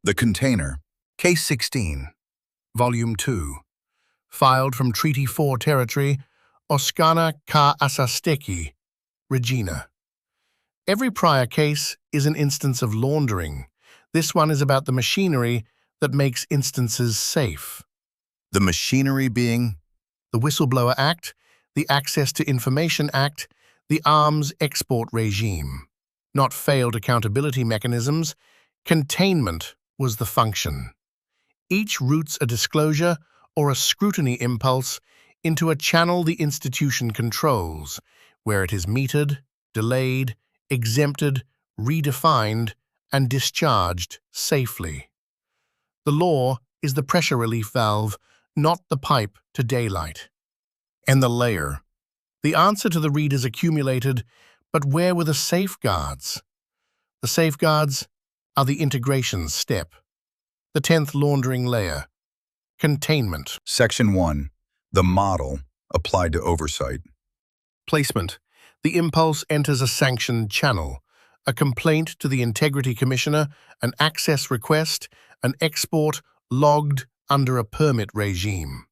The Container, Case 16, Volume 2, filed from Treaty 4 Territory, Oscana ka Asasteki, Regina. Every prior case is an instance of laundering. This one is about the machinery that makes instances safe. The machinery being The Whistleblower Act, the Access to Information Act, the arms export regime. Not failed accountability mechanisms, containment was the function. Each routes a disclosure or a scrutiny impulse into a channel the institution controls, where it is metered, delayed, exempted, redefined, and discharged safely. The law is the pressure relief valve, not the pipe to daylight. And the layer. The answer to the read is accumulated, but where were the safeguards? The safeguards are the integration step. The 10th laundering layer. Containment. Section 1, the model applied to oversight. Placement. The impulse enters a sanctioned channel, a complaint to the Integrity Commissioner, an access request, an export logged under a permit regime.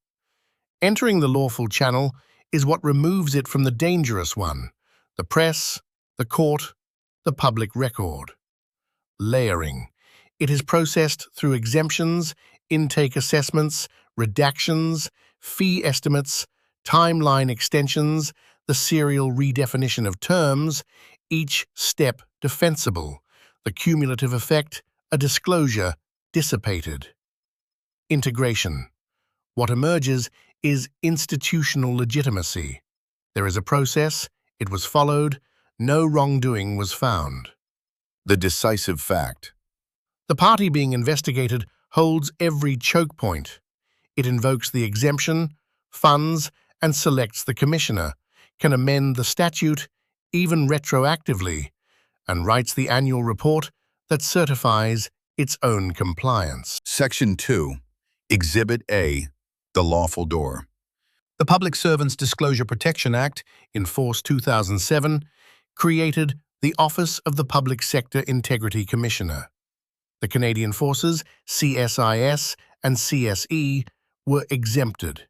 Entering the lawful channel is what removes it from the dangerous one, the press, the court, the public record. Layering. It is processed through exemptions, intake assessments, redactions, fee estimates, timeline extensions, the serial redefinition of terms, each step defensible, the cumulative effect, a disclosure, dissipated. Integration. What emerges is institutional legitimacy. There is a process, it was followed, no wrongdoing was found. The decisive fact. The party being investigated holds every choke point. It invokes the exemption, funds, and selects the commissioner, can amend the statute, even retroactively, and writes the annual report that certifies its own compliance. Section 2, Exhibit A, the lawful door. The Public Servants Disclosure Protection Act, in force 2007, created the Office of the Public Sector Integrity Commissioner. The Canadian Forces, CSIS and CSE, were exempted.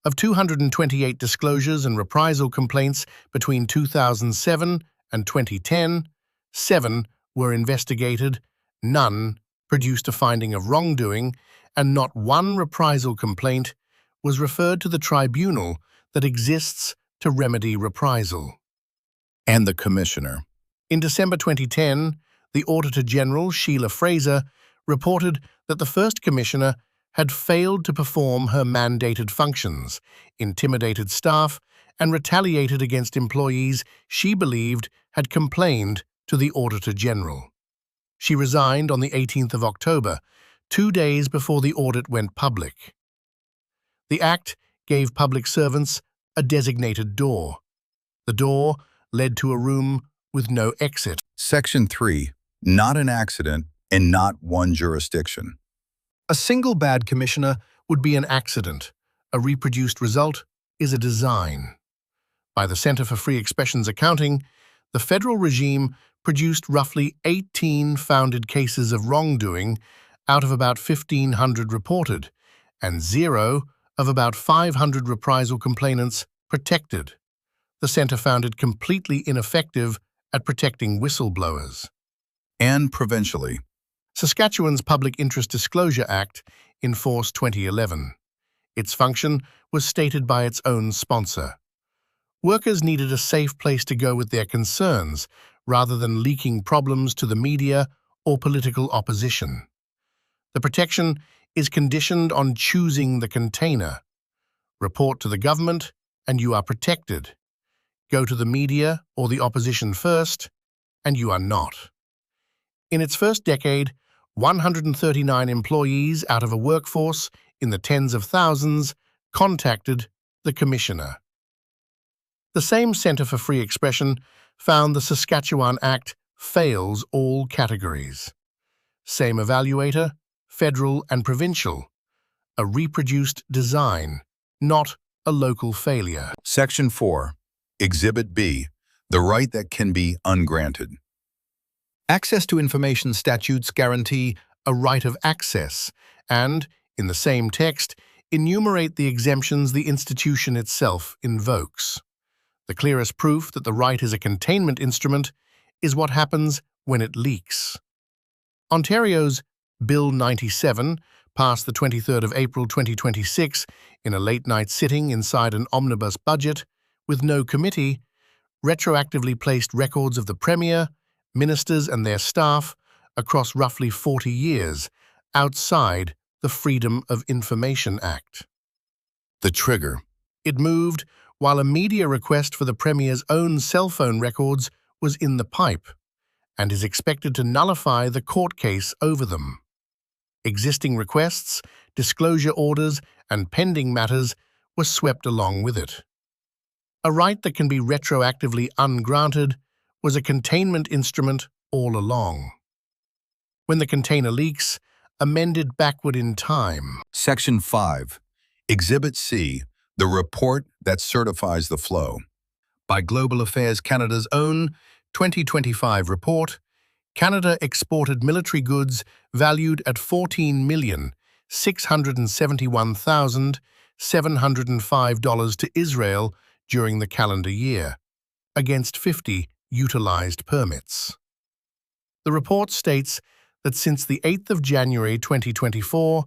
Of 228 disclosures and reprisal complaints between 2007 and 2010, 7 were investigated, none produced a finding of wrongdoing, and not one reprisal complaint was referred to the tribunal that exists to remedy reprisal. And the commissioner. In December 2010, the Auditor General, Sheila Fraser, reported that the first commissioner had failed to perform her mandated functions, intimidated staff, and retaliated against employees she believed had complained to the Auditor General. She resigned on the 18th of October, 2 days before the audit went public. The Act gave public servants a designated door. The door led to a room with no exit. Section 3, not an accident and not one jurisdiction. A single bad commissioner would be an accident. A reproduced result is a design. By the Center for Free Expression's accounting, the federal regime produced roughly 18 founded cases of wrongdoing out of about 1,500 reported, and 0 of about 500 reprisal complainants protected. The center found it completely ineffective at protecting whistleblowers. And provincially. Saskatchewan's Public Interest Disclosure Act, in force 2011. Its function was stated by its own sponsor. Workers needed a safe place to go with their concerns, rather than leaking problems to the media or political opposition. The protection is conditioned on choosing the container. Report to the government, and you are protected. Go to the media or the opposition first, and you are not. In its first decade, 139 employees out of a workforce in the tens of thousands contacted the commissioner. The same Center for Free Expression found the Saskatchewan Act fails all categories. Same evaluator, federal and provincial. A reproduced design, not a local failure. Section 4, Exhibit B, the right that can be ungranted. Access to information statutes guarantee a right of access, and, in the same text, enumerate the exemptions the institution itself invokes. The clearest proof that the right is a containment instrument is what happens when it leaks. Ontario's Bill 97, passed the 23rd of April 2026 in a late-night sitting inside an omnibus budget, with no committee, retroactively placed records of the Premier, ministers and their staff across roughly 40 years outside the Freedom of Information Act. The trigger. It moved while a media request for the Premier's own cell phone records was in the pipe, and is expected to nullify the court case over them. Existing requests, disclosure orders, and pending matters were swept along with it. A right that can be retroactively ungranted was a containment instrument all along. When the container leaks, amended backward in time. Section 5. Exhibit C. The report that certifies the flow. By Global Affairs Canada's own 2025 report, Canada exported military goods valued at $14,671,705 to Israel during the calendar year, against 50 utilized permits. The report states that since the 8th of January 2024,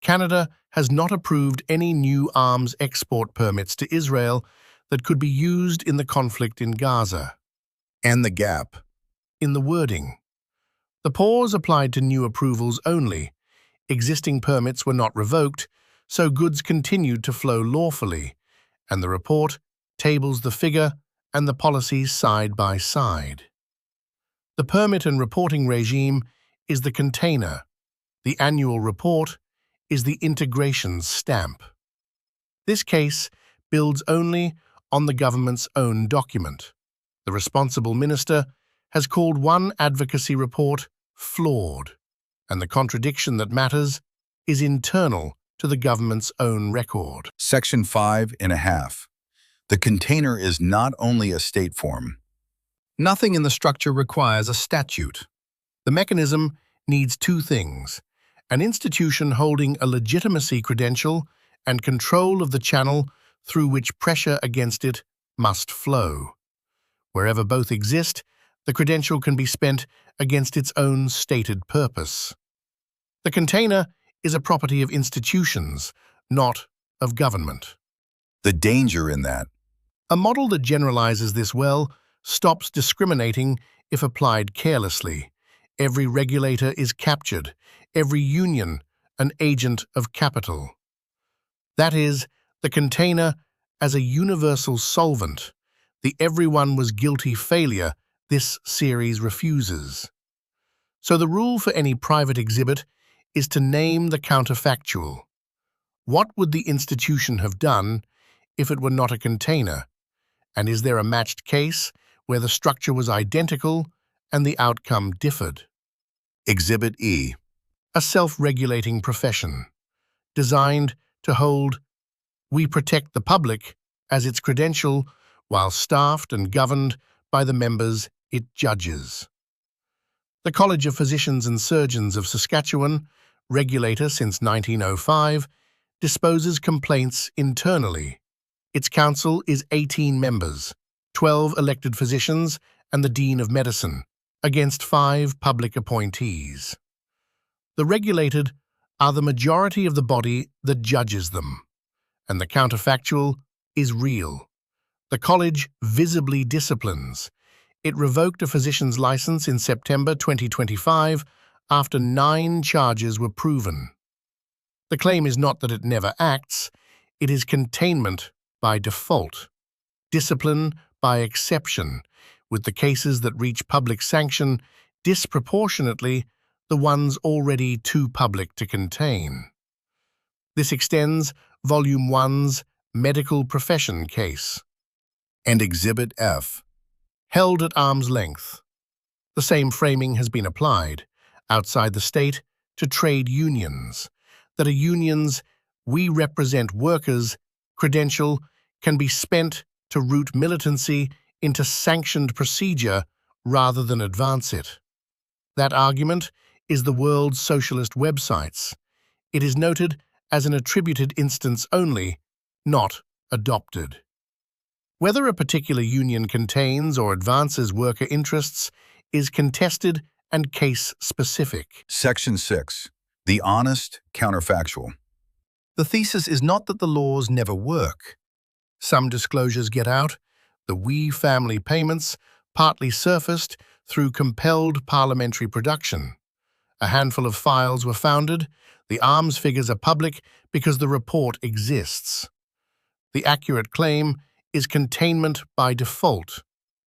Canada has not approved any new arms export permits to Israel that could be used in the conflict in Gaza. And the gap. In the wording. The pause applied to new approvals only. Existing permits were not revoked, so goods continued to flow lawfully, and the report tables the figure and the policies side by side. The permit and reporting regime is the container. The annual report is the integration stamp. This case builds only on the government's own document. The responsible minister has called one advocacy report flawed, and the contradiction that matters is internal to the government's own record. Section 5.5. The container is not only a state form. Nothing in the structure requires a statute. The mechanism needs two things: an institution holding a legitimacy credential and control of the channel through which pressure against it must flow. Wherever both exist, the credential can be spent against its own stated purpose. The container is a property of institutions, not of government. The danger in that. A model that generalizes this well stops discriminating if applied carelessly. Every regulator is captured, every union an agent of capital. That is, the container as a universal solvent, the everyone was guilty failure this series refuses. So the rule for any private exhibit is to name the counterfactual. What would the institution have done if it were not a container? And is there a matched case where the structure was identical and the outcome differed? Exhibit E. A self-regulating profession, designed to hold "we protect the public" as its credential, while staffed and governed by the members it judges. The College of Physicians and Surgeons of Saskatchewan, regulator since 1905, disposes complaints internally. Its council is 18 members, 12 elected physicians and the Dean of Medicine, against 5 public appointees. The regulated are the majority of the body that judges them, and the counterfactual is real. The college visibly disciplines. It revoked a physician's license in September 2025 after 9 charges were proven. The claim is not that it never acts, it is containment by default, discipline by exception, with the cases that reach public sanction disproportionately the ones already too public to contain. This extends Volume 1's medical profession case. And Exhibit F. Held at arm's length. The same framing has been applied, outside the state, to trade unions, that a union's "we represent workers" credential can be spent to root militancy into sanctioned procedure rather than advance it. That argument is the world's socialist websites. It is noted as an attributed instance only, not adopted. Whether a particular union contains or advances worker interests is contested and case-specific. Section 6. The honest counterfactual. The thesis is not that the laws never work. Some disclosures get out, the We family payments partly surfaced through compelled parliamentary production. A handful of files were founded, the arms figures are public because the report exists. The accurate claim is containment by default,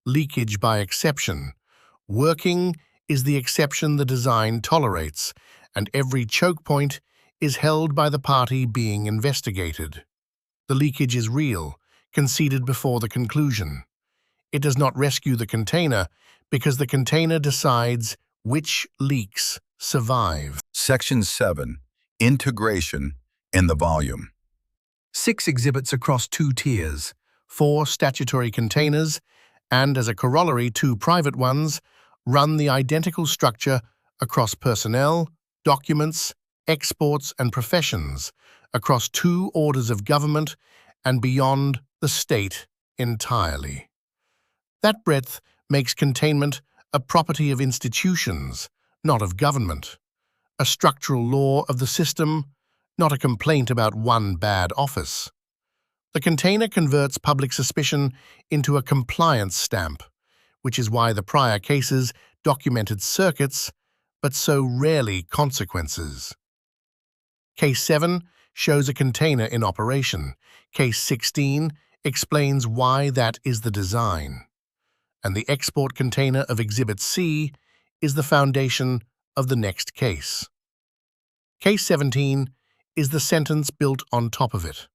leakage by exception. Working is the exception the design tolerates, and every choke point is held by the party being investigated. The leakage is real, conceded before the conclusion. It does not rescue the container because the container decides which leaks survive. Section 7. Integration in the volume. 6 exhibits across 2 tiers, 4 statutory containers, and as a corollary 2 private ones, run the identical structure across personnel, documents, exports and professions, across 2 orders of government and beyond the state entirely. That breadth makes containment a property of institutions, not of government, a structural law of the system, not a complaint about one bad office. The container converts public suspicion into a compliance stamp, which is why the prior cases documented circuits, but so rarely consequences. Case 7 shows a container in operation. Case 16 explains why that is the design. And the export container of Exhibit C is the foundation of the next case. Case 17 is the sentence built on top of it.